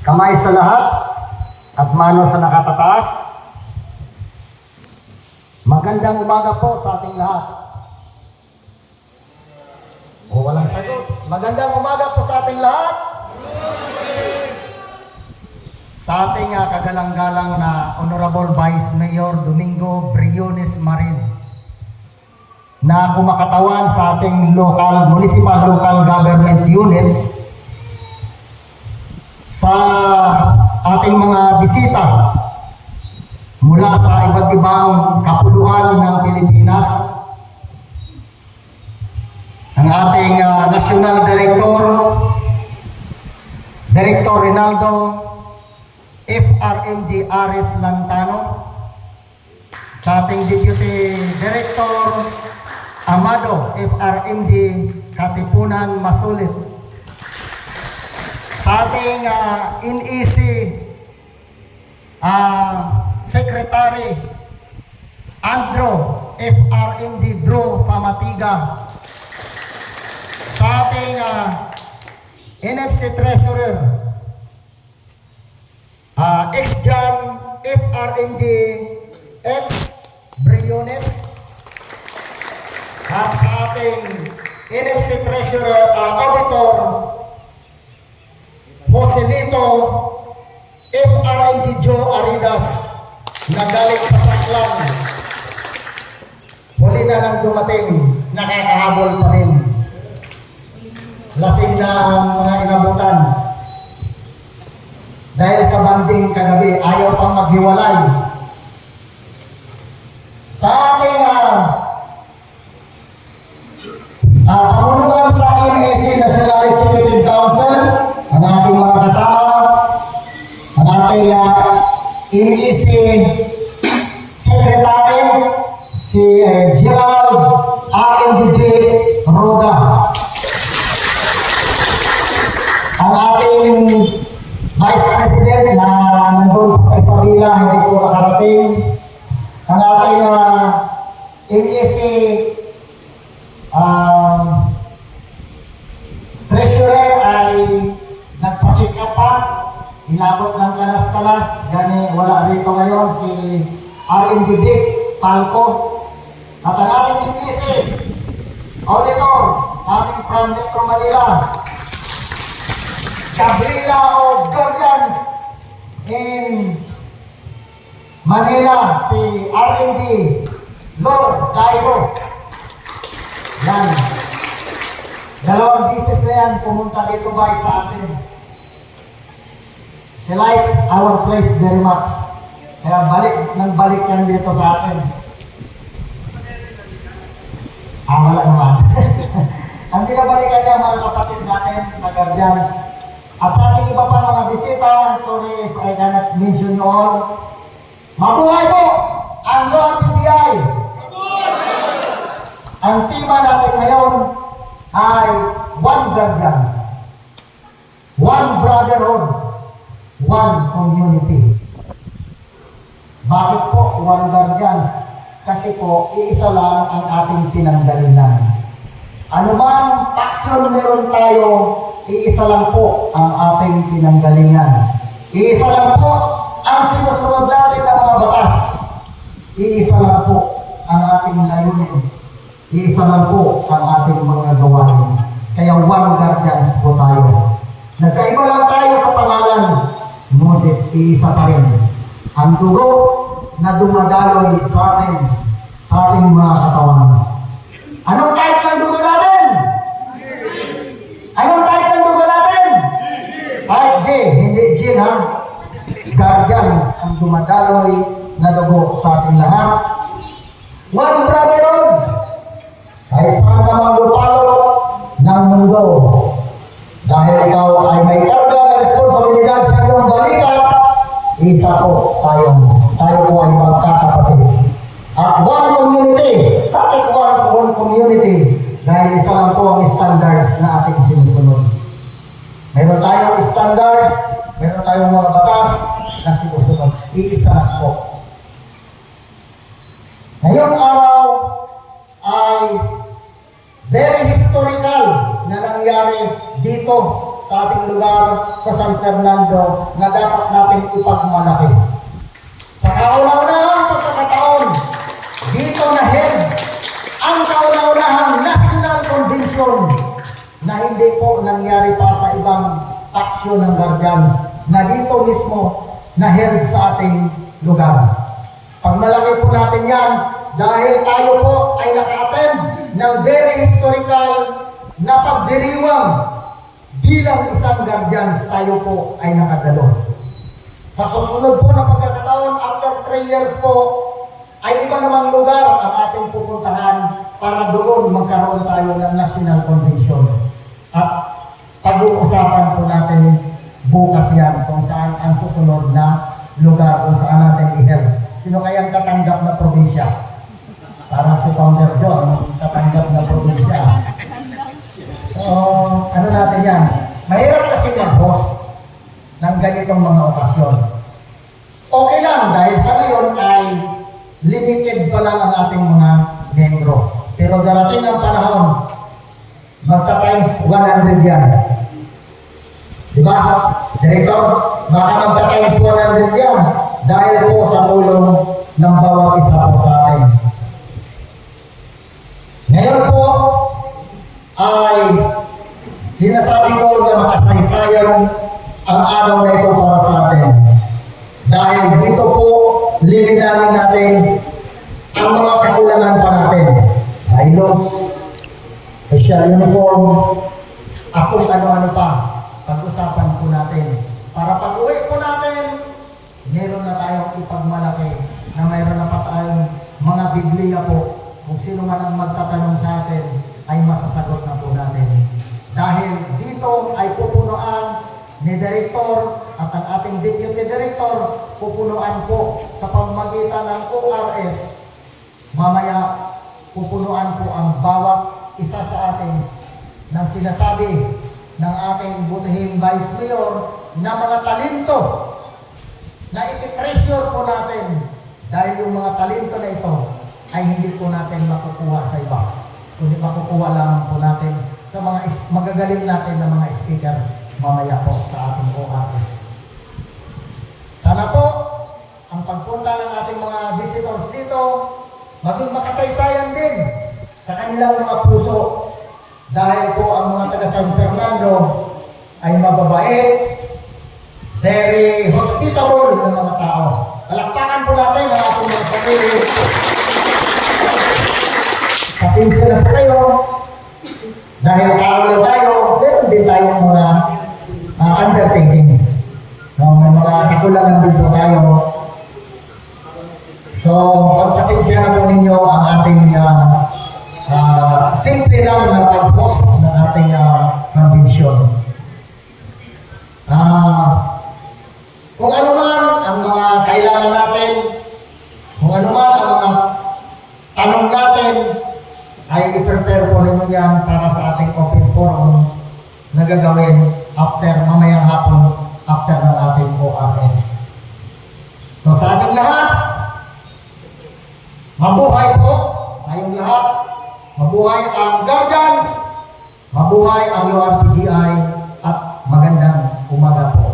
Kamay sa lahat at mano sa nakatataas. Magandang umaga po sa ating lahat. O walang sagot. Magandang umaga po sa ating lahat. Sa ating kagalang-galang na Honorable Vice Mayor Domingo Briones Marin na kumakatawan sa ating municipal local government units, sa ating mga bisita mula sa iba't ibang kapuluan ng Pilipinas, ang ating National Director Rinaldo FRMG Ares Lantano, sa ating Deputy Director Amado FRMG Katipunan Masulit, sa ating NEC Secretary Andro FRMG Drew Pamatiga, sa ating NFC Treasurer ex-Jan FRMG X Briones, at sa ating NFC Treasurer Auditor Joselito FRMG Joe Aridas na galing Pasaklan. Huli na nang dumating, nakakahabol pa rin. Lasing na ang mga inabutan. Dahil sa banding kagabi, ayaw pang maghiwalay. Sa ating pamunuan sa NEC National Executive Council, ang ating mga kasama, ang ating NEC Secretary, si Gerald RMGJ Roda, ang ating Vice President na nandun sa Isabela, hindi po nakarating, ang ating NEC Treasurer ay nagpa-check up pa, inabot ng kalas-kalas, gani wala rito ngayon si RMG Dick Falco, at ang ating NEC Auditor coming from Metro Manila, Gabriela of Guardians in Manila, si RMG Lord Cairo. Yan. Dalawang bisis na yan pumunta dito ba sa atin. She likes our place very much. Kaya balik yan dito sa atin. Wala naman. Ang binabalikan niya mga kapatid natin sa Guardians. At sa ating iba pa mga bisita, sorry if I cannot mention you all. Mabuhay po ang URPGI! Ang tema natin ngayon ay One Guardians, One Brotherhood, One Community. Bakit po One Guardians? Kasi po, iisa lang ang ating pinanggalinan. Ano man action meron tayo, iisa lang po ang ating pinanggalingan. Iisa lang po ang sinusunod natin ng mga batas. Iisa lang po ang ating layunin. Iisa lang po ang ating mga gawain. Kaya One Guardians po tayo. Nagkaiba lang tayo sa pangalan, ngunit iisa pa rin ang dugo na dumadaloy sa ating mga katawan. Anong type ng dugo natin? Anong type ng dugo natin? Type J, hindi G ha. Guardians ang dumadaloy na dugo sa ating lahat. One brotherhood. Kahit saan ka magpapalo ng mundo, dahil ikaw ay may karga na responsibilidad sa iyong balikat, isa po tayo po ay magkakapatid. At one community. Bakit one community? Dahil isa lang po ang standards na ating sinusunod. Meron tayong standards, meron tayong mga batas na sinusunod. Iisa lang po. Ngayong araw ay very historical na nangyari dito sa ating lugar sa San Fernando na dapat natin ipagmalaki. Sa kauna-unahang pagkakataon, dito na held ang kauna-unahang National Convention na hindi po nangyari pa sa ibang aksyon ng Guardians na dito mismo na held sa ating lugar. Pagmalaki po natin yan dahil tayo po ay naka-attend ng very historical na pagdiriwang bilang isang Guardians, tayo po ay nakadalo. Sa susunod po na pagkakataon, after 3 years po, ay iba namang lugar ang ating pupuntahan para doon magkaroon tayo ng National Convention. At pag-uusapan po natin bukas yan kung saan ang susunod na lugar kung saan natin i-help. Sino kayang tatanggap na probinsya? Parang si Founder John, tatanggap na probinsya. So, ano natin yan? Mahirap kasi mag-host ng ganitong mga okasyon. Okay lang dahil sa ngayon ay limited pa lang ang ating mga membro. Pero darating ang panahon, magta-times 100 yan. Diba? Director, baka magta-times 100 yan dahil po sa tulong ng bawat isa po sa atin. Ngayon po ay sinasabi ko na makasaysayang ang araw na ito para sa atin. Dahil dito po lilinawin natin ang mga kakulangan pa natin. Hilos, special uniform, at kung ano-ano pa, pag-usapan po natin. Para pag-uwi po natin, meron na tayong ipagmalaki na mayroon na pa tayong mga Biblia po. Kung sino man ang magtatanong sa atin, ay masasagot na po natin. Dahil dito ay pupunuan ni Director at ang ating Deputy Director, pupunuan po sa pamamagitan ng ORS. Mamaya, pupunuan po ang bawat isa sa atin ng sinasabi ng ating butihing Vice Mayor na mga talento na iti-treasure po natin dahil yung mga talento na ito ay hindi po natin makukuha sa iba, kundi makukuha lang po natin sa mga magagaling natin na mga speaker mamaya po sa ating ORS. Sana po ang pagpunta ng ating mga visitors dito maging makasaysayan din sa kanilang mga puso dahil po ang mga taga San Fernando ay mababait, very hospitable na mga tao. Palakpakan po natin ang ating mga sarili. Pasensya na po kayo dahil tao lang tayo, meron din tayong mga undertakings. No, may mga kakulangan din po tayo. So, pagpasensya na po ninyo ang ating simple lang na pag-post ng ating convention. Kung ano man ang mga kailangan natin, kung ano man ang mga tanong natin, ay i-prepare po ninyo yan para sa ating open forum na gagawin after mamayang hapon, after ng ating ORS. So sa ating lahat, mabuhay po tayong lahat, mabuhay ang Guardians, mabuhay ang URPGI, at magandang umaga po.